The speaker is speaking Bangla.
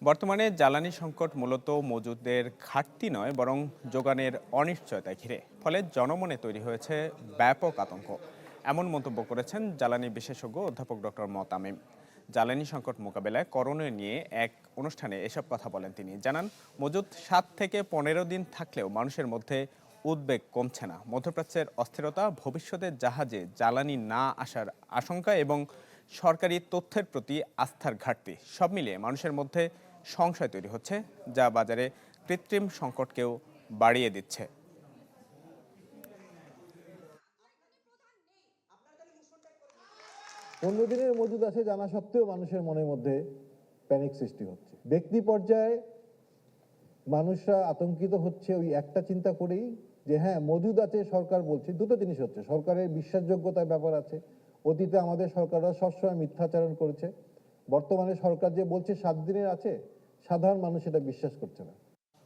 বর্তমানে জ্বালানি সংকট মূলত মজুদের ঘাটতি নয় বরং যোগানের অনিশ্চয়তা ঘিরে, ফলে জনমনে তৈরি হয়েছে ব্যাপক আতঙ্ক। এমন মন্তব্য করেছেন জ্বালানি বিশেষজ্ঞ অধ্যাপক ডক্টর মোতামিম। জ্বালানি সংকট মোকাবেলায় করণীয় নিয়ে এক অনুষ্ঠানে এসব কথা বলেন তিনি। জানান, মজুদ 7 থেকে 15 দিন থাকলেও মানুষের মধ্যে উদ্বেগ কমছে না। মধ্যপ্রাচ্যের অস্থিরতা, ভবিষ্যতে জাহাজে জ্বালানি না আসার আশঙ্কা এবং সরকারি তথ্যের প্রতি আস্থার ঘাটতি, সব মিলিয়ে মানুষের মধ্যে সংশয় তৈরি হচ্ছে, যা বাজারে কৃত্রিম সংকটকেও বাড়িয়ে দিচ্ছে। পনেরো দিনের মজুদ আছে জানা সত্ত্বেও মানুষের মনের মধ্যে প্যানিক সৃষ্টি হচ্ছে। ব্যক্তি পর্যায়ে মানুষরা আতঙ্কিত হচ্ছে ওই একটা চিন্তা করেই যে হ্যাঁ মজুদ আছে, সরকার বলছে। দুটো জিনিস হচ্ছে, সরকারের বিশ্বাসযোগ্যতার ব্যাপার আছে। অতীতে আমাদের সরকাররা সবসময় মিথ্যাচারণ করেছে। বর্তমানে সরকার যে বলছে 7 দিনের আছে, সাধারণ মানুষ এটা বিশ্বাস করছে না।